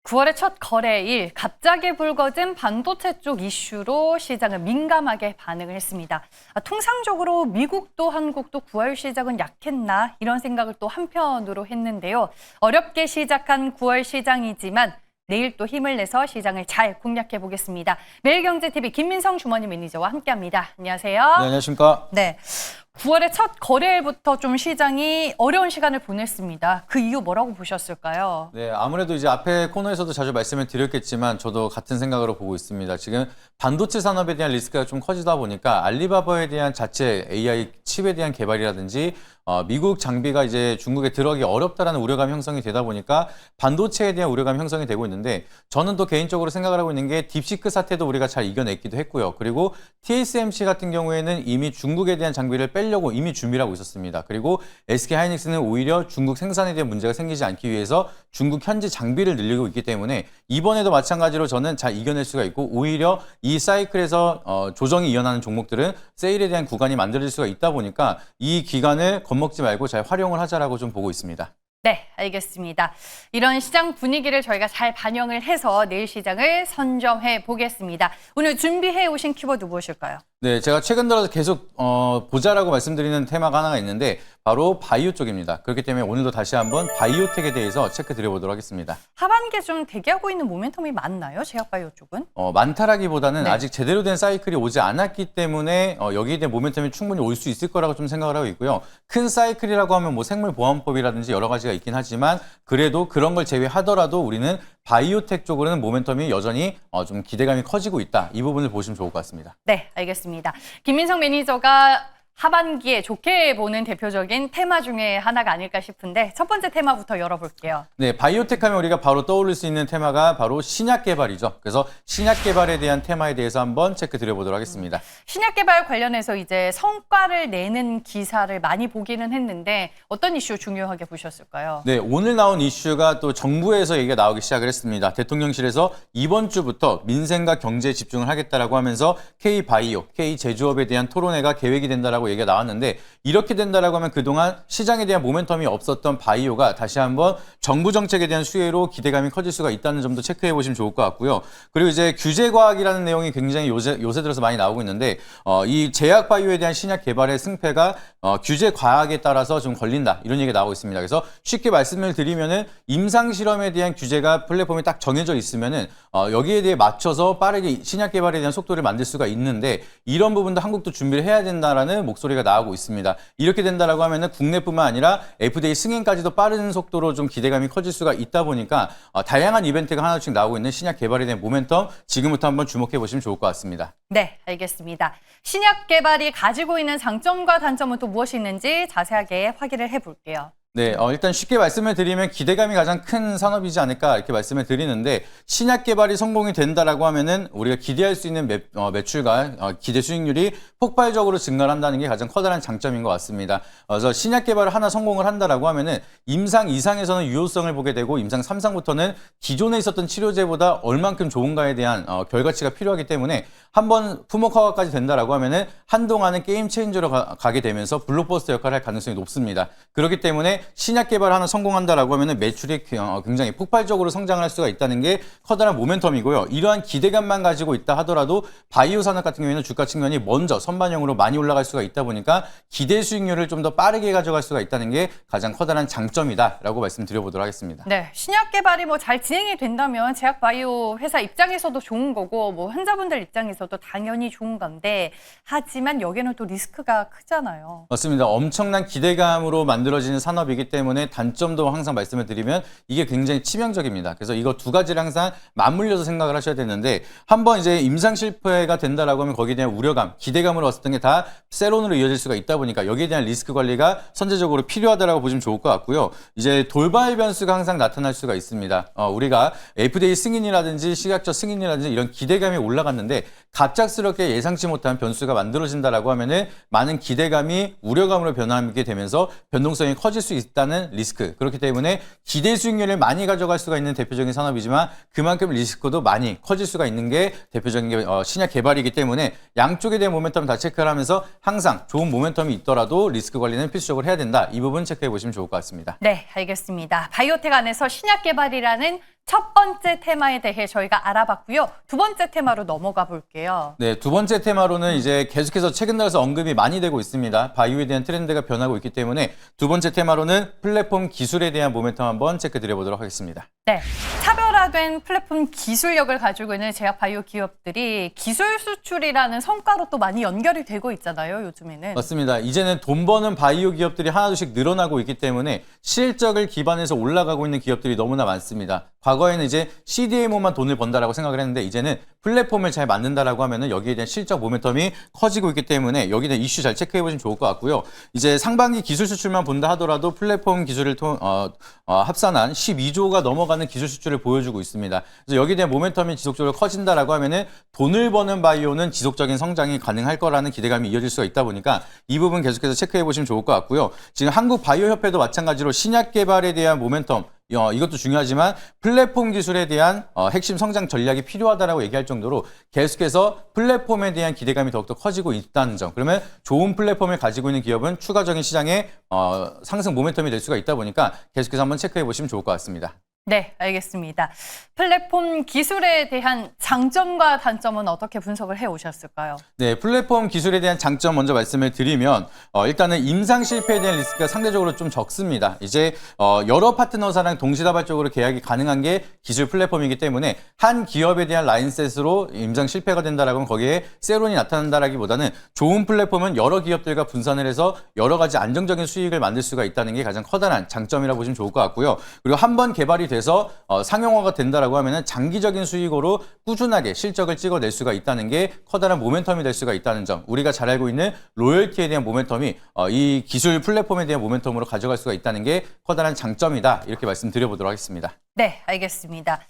9월의 첫 거래일, 갑자기 불거진 반도체 쪽 이슈로 시장은 민감하게 반응을 했습니다. 통상적으로 미국도 한국도 9월 시작은 약했나 이런 생각을 또 한편으로 했는데요. 어렵게 시작한 9월 시장이지만 내일 또 힘을 내서 시장을 잘 공략해 보겠습니다. 매일경제TV 김민성 주머니 매니저와 함께합니다. 안녕하세요. 네, 안녕하십니까. 네. 9월의 첫 거래일부터 좀 시장이 어려운 시간을 보냈습니다. 그 이유 뭐라고 보셨을까요? 네, 아무래도 이제 앞에 코너에서도 자주 말씀을 드렸겠지만 저도 같은 생각으로 보고 있습니다. 지금 반도체 산업에 대한 리스크가 좀 커지다 보니까 알리바바에 대한 자체 AI 칩에 대한 개발이라든지 미국 장비가 이제 중국에 들어가기 어렵다라는 우려감이 형성이 되다 보니까 반도체에 대한 우려감이 형성이 되고 있는데 저는 또 개인적으로 생각을 하고 있는 게 딥시크 사태도 우리가 잘 이겨냈기도 했고요. 그리고 TSMC 같은 경우에는 이미 중국에 대한 장비를 빼려고 이미 준비를 하고 있었습니다. 그리고 SK하이닉스는 오히려 중국 생산에 대한 문제가 생기지 않기 위해서 중국 현지 장비를 늘리고 있기 때문에 이번에도 마찬가지로 저는 잘 이겨낼 수가 있고 오히려 이 사이클에서 조정이 이어나는 종목들은 세일에 대한 구간이 만들어질 수가 있다 보니까 이 기간을 겁먹지 말고 잘 활용을 하자라고 좀 보고 있습니다. 네, 알겠습니다. 이런 시장 분위기를 저희가 잘 반영을 해서 내일 시장을 선점해 보겠습니다. 오늘 준비해 오신 키워드 무엇일까요? 네, 제가 최근 들어서 계속 보자라고 말씀드리는 테마가 하나가 있는데 바로 바이오 쪽입니다. 그렇기 때문에 오늘도 다시 한번 바이오텍에 대해서 체크 드려보도록 하겠습니다. 하반기에 좀 대기하고 있는 모멘텀이 많나요? 제약바이오 쪽은? 많다라기보다는 네. 아직 제대로 된 사이클이 오지 않았기 때문에 여기에 대한 모멘텀이 충분히 올 수 있을 거라고 좀 생각을 하고 있고요. 큰 사이클이라고 하면 뭐 생물보안법이라든지 여러 가지가 있긴 하지만 그래도 그런 걸 제외하더라도 우리는 바이오텍 쪽으로는 모멘텀이 여전히 좀 기대감이 커지고 있다. 이 부분을 보시면 좋을 것 같습니다. 네, 알겠습니다. 김민성 매니저가 하반기에 좋게 보는 대표적인 테마 중에 하나가 아닐까 싶은데 첫 번째 테마부터 열어볼게요. 네, 바이오텍 하면 우리가 바로 떠올릴 수 있는 테마가 바로 신약 개발이죠. 그래서 신약 개발에 대한 테마에 대해서 한번 체크 드려보도록 하겠습니다. 신약 개발 관련해서 이제 성과를 내는 기사를 많이 보기는 했는데 어떤 이슈 중요하게 보셨을까요? 네, 오늘 나온 이슈가 또 정부에서 얘기가 나오기 시작을 했습니다. 대통령실에서 이번 주부터 민생과 경제에 집중을 하겠다라고 하면서 K바이오, K제조업에 대한 토론회가 계획이 된다라고 얘기가 나왔는데 이렇게 된다라고 하면 그동안 시장에 대한 모멘텀이 없었던 바이오가 다시 한번 정부 정책에 대한 수혜로 기대감이 커질 수가 있다는 점도 체크해 보시면 좋을 것 같고요. 그리고 이제 규제과학이라는 내용이 굉장히 요새 들어서 많이 나오고 있는데 이 제약 바이오에 대한 신약 개발의 승패가 규제과학에 따라서 좀 걸린다 이런 얘기가 나오고 있습니다. 그래서 쉽게 말씀을 드리면은 임상 실험에 대한 규제가 플랫폼이 딱 정해져 있으면은 여기에 대해 맞춰서 빠르게 신약 개발에 대한 속도를 만들 수가 있는데 이런 부분도 한국도 준비를 해야 된다라는 목소리가 나오고 있습니다. 이렇게 된다라고 하면은 국내뿐만 아니라 FDA 승인까지도 빠른 속도로 좀 기대감이 커질 수가 있다 보니까 다양한 이벤트가 하나씩 나오고 있는 신약 개발에 대한 모멘텀 지금부터 한번 주목해 보시면 좋을 것 같습니다. 네, 알겠습니다. 신약 개발이 가지고 있는 장점과 단점은 또 무엇이 있는지 자세하게 확인을 해볼게요. 네, 일단 쉽게 말씀을 드리면 기대감이 가장 큰 산업이지 않을까 이렇게 말씀을 드리는데 신약 개발이 성공이 된다라고 하면은 우리가 기대할 수 있는 매출과 기대 수익률이 폭발적으로 증가한다는 게 가장 커다란 장점인 것 같습니다. 그래서 신약 개발을 하나 성공을 한다라고 하면은 임상 2상에서는 유효성을 보게 되고 임상 3상부터는 기존에 있었던 치료제보다 얼만큼 좋은가에 대한 결과치가 필요하기 때문에 한번 품목 허가까지 된다라고 하면은 한동안은 게임 체인저로 가게 되면서 블록버스터 역할을 할 가능성이 높습니다. 그렇기 때문에 신약 개발 하나 성공한다라고 하면은 매출이 굉장히 폭발적으로 성장을 할 수가 있다는 게 커다란 모멘텀이고요. 이러한 기대감만 가지고 있다 하더라도 바이오 산업 같은 경우에는 주가 측면이 먼저 선반영으로 많이 올라갈 수가 있다 보니까 기대 수익률을 좀 더 빠르게 가져갈 수가 있다는 게 가장 커다란 장점이다라고 말씀드려보도록 하겠습니다. 네, 신약 개발이 뭐 잘 진행이 된다면 제약 바이오 회사 입장에서도 좋은 거고 뭐 환자분들 입장에서도 당연히 좋은 건데 하지만 여기는 또 리스크가 크잖아요. 맞습니다. 엄청난 기대감으로 만들어지는 산업이기 때문에 단점도 항상 말씀을 드리면 이게 굉장히 치명적입니다. 그래서 이거 두 가지를 항상 맞물려서 생각을 하셔야 되는데 한번 이제 임상 실패가 된다라고 하면 거기에 대한 우려감, 기대감으로 왔었던 게 다 세론으로 이어질 수가 있다 보니까 여기에 대한 리스크 관리가 선제적으로 필요하다라고 보시면 좋을 것 같고요. 이제 돌발 변수가 항상 나타날 수가 있습니다. 우리가 FDA 승인이라든지 식약처 승인이라든지 이런 기대감이 올라갔는데 갑작스럽게 예상치 못한 변수가 만들어진다라고 하면은 많은 기대감이 우려감으로 변하게 되면서 변동성이 커질 수 있다는 리스크. 그렇기 때문에 기대 수익률을 많이 가져갈 수가 있는 대표적인 산업이지만 그만큼 리스크도 많이 커질 수가 있는 게 대표적인 게 신약 개발이기 때문에 양쪽에 대한 모멘텀 다 체크를 하면서 항상 좋은 모멘텀이 있더라도 리스크 관리는 필수적으로 해야 된다. 이 부분 체크해 보시면 좋을 것 같습니다. 네, 알겠습니다. 바이오텍 안에서 신약 개발이라는 첫 번째 테마에 대해 저희가 알아봤고요. 두 번째 테마로 넘어가 볼게요. 네, 두 번째 테마로는 이제 계속해서 최근 들어서 언급이 많이 되고 있습니다. 바이오에 대한 트렌드가 변하고 있기 때문에 두 번째 테마로는 플랫폼 기술에 대한 모멘텀 한번 체크 드려보도록 하겠습니다. 네, 차별화된 플랫폼 기술력을 가지고 있는 제약 바이오 기업들이 기술 수출이라는 성과로 또 많이 연결이 되고 있잖아요, 요즘에는. 맞습니다. 이제는 돈 버는 바이오 기업들이 하나둘씩 늘어나고 있기 때문에 실적을 기반해서 올라가고 있는 기업들이 너무나 많습니다. 과거에는 이제 CDMO만 돈을 번다라고 생각을 했는데 이제는 플랫폼을 잘 만든다라고 하면은 여기에 대한 실적 모멘텀이 커지고 있기 때문에 여기에 대한 이슈 잘 체크해 보시면 좋을 것 같고요. 이제 상반기 기술 수출만 본다 하더라도 플랫폼 기술을 합산한 12조가 넘어가는 기술 수출을 보여주고 있습니다. 그래서 여기에 대한 모멘텀이 지속적으로 커진다라고 하면은 돈을 버는 바이오는 지속적인 성장이 가능할 거라는 기대감이 이어질 수가 있다 보니까 이 부분 계속해서 체크해 보시면 좋을 것 같고요. 지금 한국 바이오 협회도 마찬가지로 신약 개발에 대한 모멘텀 이것도 중요하지만 플랫폼 기술에 대한 핵심 성장 전략이 필요하다라고 얘기할 정도로 계속해서 플랫폼에 대한 기대감이 더욱더 커지고 있다는 점. 그러면 좋은 플랫폼을 가지고 있는 기업은 추가적인 시장의 상승 모멘텀이 될 수가 있다 보니까 계속해서 한번 체크해 보시면 좋을 것 같습니다. 네, 알겠습니다. 플랫폼 기술에 대한 장점과 단점은 어떻게 분석을 해 오셨을까요? 네, 플랫폼 기술에 대한 장점 먼저 말씀을 드리면 일단은 임상 실패에 대한 리스크가 상대적으로 좀 적습니다. 이제 여러 파트너사랑 동시다발적으로 계약이 가능한 게 기술 플랫폼이기 때문에 한 기업에 대한 라인셋으로 임상 실패가 된다라고 하면 거기에 세론이 나타난다라기보다는 좋은 플랫폼은 여러 기업들과 분산을 해서 여러 가지 안정적인 수익을 만들 수가 있다는 게 가장 커다란 장점이라고 보시면 좋을 것 같고요. 그리고 한번 개발이 돼서 상용화가 된다라고 하면은 장기적인 수익으로 꾸준하게 실적을 찍어낼 수가 있다는 게 커다란 모멘텀이 될 수가 있다는 점. 우리가 잘 알고 있는 로열티에 대한 모멘텀이 이 기술 플랫폼에 대한 모멘텀으로 가져갈 수가 있다는 게 커다란 장점이다. 이렇게 말씀드려보도록 하겠습니다. 네, 알겠습니다.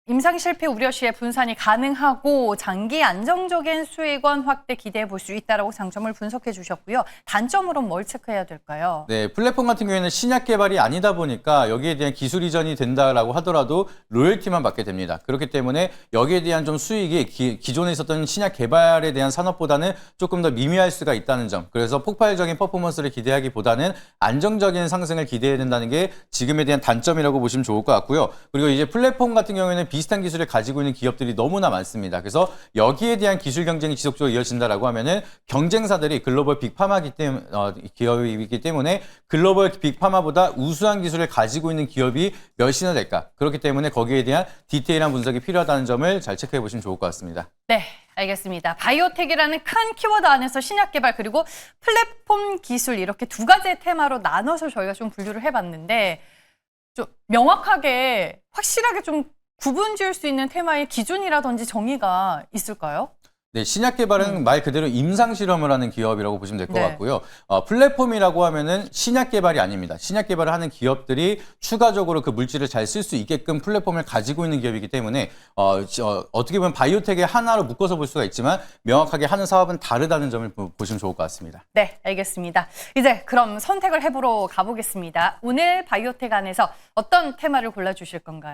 임상 실패 우려 시에 분산이 가능하고 장기 안정적인 수익원 확대 기대해 볼 수 있다라고 장점을 분석해 주셨고요. 단점으로 뭘 체크해야 될까요? 네, 플랫폼 같은 경우에는 신약 개발이 아니다 보니까 여기에 대한 기술 이전이 된다라고 하더라도 로열티만 받게 됩니다. 그렇기 때문에 여기에 대한 좀 수익이 기존에 있었던 신약 개발에 대한 산업보다는 조금 더 미미할 수가 있다는 점. 그래서 폭발적인 퍼포먼스를 기대하기보다는 안정적인 상승을 기대해야 된다는 게 지금에 대한 단점이라고 보시면 좋을 것 같고요. 그리고 이제 플랫폼 같은 경우에는 비슷한 기술을 가지고 있는 기업들이 너무나 많습니다. 그래서 여기에 대한 기술 경쟁이 지속적으로 이어진다라고 하면은 경쟁사들이 글로벌 빅파마기 때문에 기업이기 때문에 글로벌 빅파마보다 우수한 기술을 가지고 있는 기업이 몇이나 될까? 그렇기 때문에 거기에 대한 디테일한 분석이 필요하다는 점을 잘 체크해 보시면 좋을 것 같습니다. 네, 알겠습니다. 바이오텍이라는 큰 키워드 안에서 신약 개발 그리고 플랫폼 기술 이렇게 두 가지의 테마로 나눠서 저희가 좀 분류를 해봤는데 좀 명확하게 확실하게 좀 구분 지을 수 있는 테마의 기준이라든지 정의가 있을까요? 네, 신약 개발은 말 그대로 임상 실험을 하는 기업이라고 보시면 될 것 네. 같고요. 플랫폼이라고 하면은 신약 개발이 아닙니다. 신약 개발을 하는 기업들이 추가적으로 그 물질을 잘 쓸 수 있게끔 플랫폼을 가지고 있는 기업이기 때문에 어떻게 보면 바이오텍의 하나로 묶어서 볼 수가 있지만 명확하게 하는 사업은 다르다는 점을 보시면 좋을 것 같습니다. 네, 알겠습니다. 이제 그럼 선택을 해보러 가보겠습니다. 오늘 바이오텍 안에서 어떤 테마를 골라주실 건가요?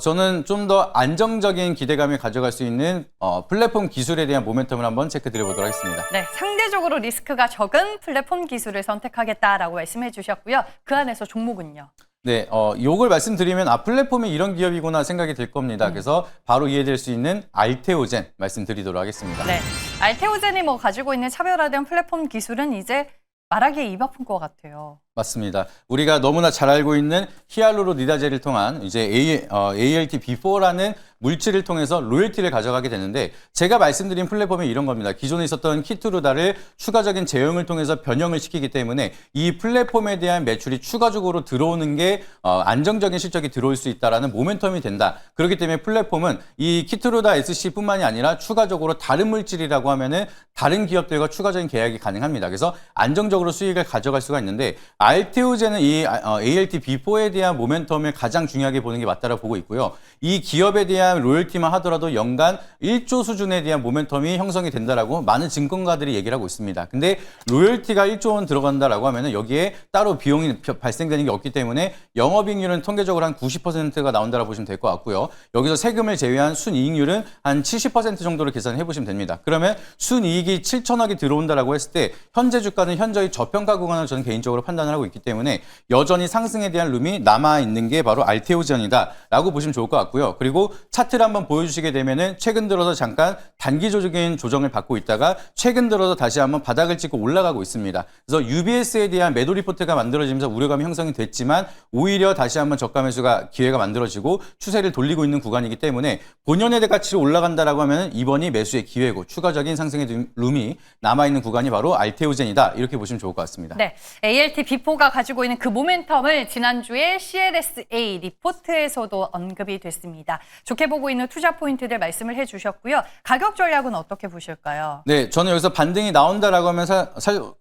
저는 좀 더 안정적인 기대감을 가져갈 수 있는 플랫폼 기술에 대한 모멘텀을 한번 체크 드려보도록 하겠습니다. 네, 상대적으로 리스크가 적은 플랫폼 기술을 선택하겠다라고 말씀해 주셨고요. 그 안에서 종목은요? 네, 요걸 말씀드리면 플랫폼이 이런 기업이구나 생각이 들 겁니다. 그래서 바로 이해될 수 있는 알테오젠 말씀드리도록 하겠습니다. 네, 알테오젠이 가지고 있는 차별화된 플랫폼 기술은 이제 말하기에 입 아픈 것 같아요. 맞습니다. 우리가 너무나 잘 알고 있는 히알루로니다제를 통한 이제 ALT-B4라는 물질을 통해서 로열티를 가져가게 되는데 제가 말씀드린 플랫폼이 이런 겁니다. 기존에 있었던 키트루다를 추가적인 제형을 통해서 변형을 시키기 때문에 이 플랫폼에 대한 매출이 추가적으로 들어오는 게 안정적인 실적이 들어올 수 있다라는 모멘텀이 된다. 그렇기 때문에 플랫폼은 이 키트루다 SC뿐만이 아니라 추가적으로 다른 물질이라고 하면은 다른 기업들과 추가적인 계약이 가능합니다. 그래서 안정적으로 수익을 가져갈 수가 있는데 알테오젠은 이 ALT-B4에 대한 모멘텀을 가장 중요하게 보는 게 맞다라고 보고 있고요. 이 기업에 대한 로열티만 하더라도 연간 1조 수준에 대한 모멘텀이 형성이 된다라고 많은 증권가들이 얘기를 하고 있습니다. 근데 로열티가 1조 원 들어간다라고 하면은 여기에 따로 비용이 발생되는 게 없기 때문에 영업이익률은 통계적으로 한 90%가 나온다라고 보시면 될 것 같고요. 여기서 세금을 제외한 순이익률은 한 70% 정도로 계산해 보시면 됩니다. 그러면 순이익이 7천억이 들어온다라고 했을 때 현재 주가는 현저히 저평가 구간을 저는 개인적으로 판단을 하고 있기 때문에 여전히 상승에 대한 룸이 남아있는 게 바로 알테오젠이다라고 보시면 좋을 것 같고요. 그리고 차트를 한번 보여주시게 되면은 최근 들어서 잠깐 단기적인 조정을 받고 있다가 최근 들어서 다시 한번 바닥을 찍고 올라가고 있습니다. 그래서 UBS에 대한 매도 리포트가 만들어지면서 우려감이 형성이 됐지만 오히려 다시 한번 저가 매수가 기회가 만들어지고 추세를 돌리고 있는 구간이기 때문에 본연의 가치로 올라간다라고 하면 이번이 매수의 기회고 추가적인 상승의 룸이 남아있는 구간이 바로 알테오젠이다. 이렇게 보시면 좋을 것 같습니다. 네, ALT 비포가 가지고 있는 그 모멘텀을 지난주에 CLSA 리포트에서도 언급이 됐습니다. 좋게 보고 있는 투자 포인트들 말씀을 해주셨고요. 가격 전략은 어떻게 보실까요? 네, 저는 여기서 반등이 나온다라고 하면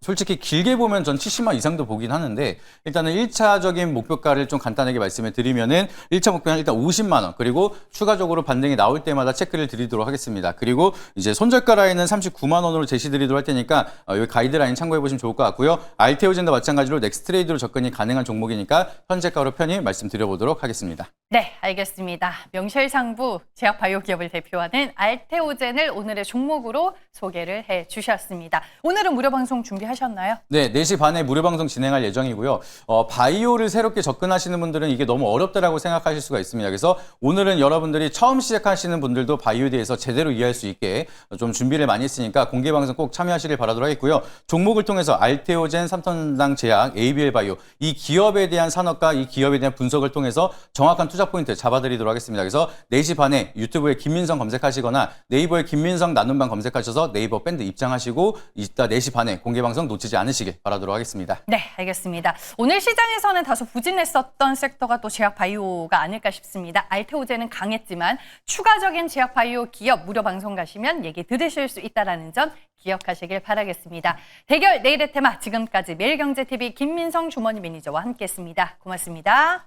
솔직히 길게 보면 전 70만 이상도 보긴 하는데 일단은 1차적인 목표가를 좀 간단하게 말씀을 드리면은 1차 목표는 일단 50만 원 그리고 추가적으로 반등이 나올 때마다 체크를 드리도록 하겠습니다. 그리고 이제 손절가 라인은 39만 원으로 제시드리도록 할 테니까 여기 가이드라인 참고해 보시면 좋을 것 같고요. 알테오젠도 마찬가지로 넥스트레이드로 접근이 가능한 종목이니까 현재가로 편히 말씀드려보도록 하겠습니다. 네, 알겠습니다. 명실상부 제약바이오 기업을 대표하는 알테오젠을 오늘의 종목으로 소개를 해주셨습니다. 오늘은 무료 방송 준비하셨나요? 네, 4시 반에 무료 방송 진행할 예정이고요. 바이오를 새롭게 접근하시는 분들은 이게 너무 어렵다라고 생각하실 수가 있습니다. 그래서 오늘은 여러분들이 처음 시작하시는 분들도 바이오에 대해서 제대로 이해할 수 있게 좀 준비를 많이 했으니까 공개 방송 꼭 참여하시길 바라도록 하겠고요. 종목을 통해서 알테오젠, 3톤당 제약, ABL 바이오 이 기업에 대한 산업과 이 기업에 대한 분석을 통해서 정확한 투자 포인트 잡아드리도록 하겠습니다. 그래서 4시 반에 유튜브에 김민성 검색하시거나 네이버에 김민성 나눔방 검색하셔서 네이버 밴드 입장하시고 이따 4시 반에 공개 방송 놓치지 않으시길 바라도록 하겠습니다. 네, 알겠습니다. 오늘 시장에서는 다소 부진했었던 섹터가 또 제약바이오가 아닐까 싶습니다. 알테오젠은 강했지만 추가적인 제약바이오 기업 무료 방송 가시면 얘기 들으실 수 있다는 점 기억하시길 바라겠습니다. 대결 내일의 테마 지금까지 매일경제TV 김민성 주머니 매니저와 함께했습니다. 고맙습니다.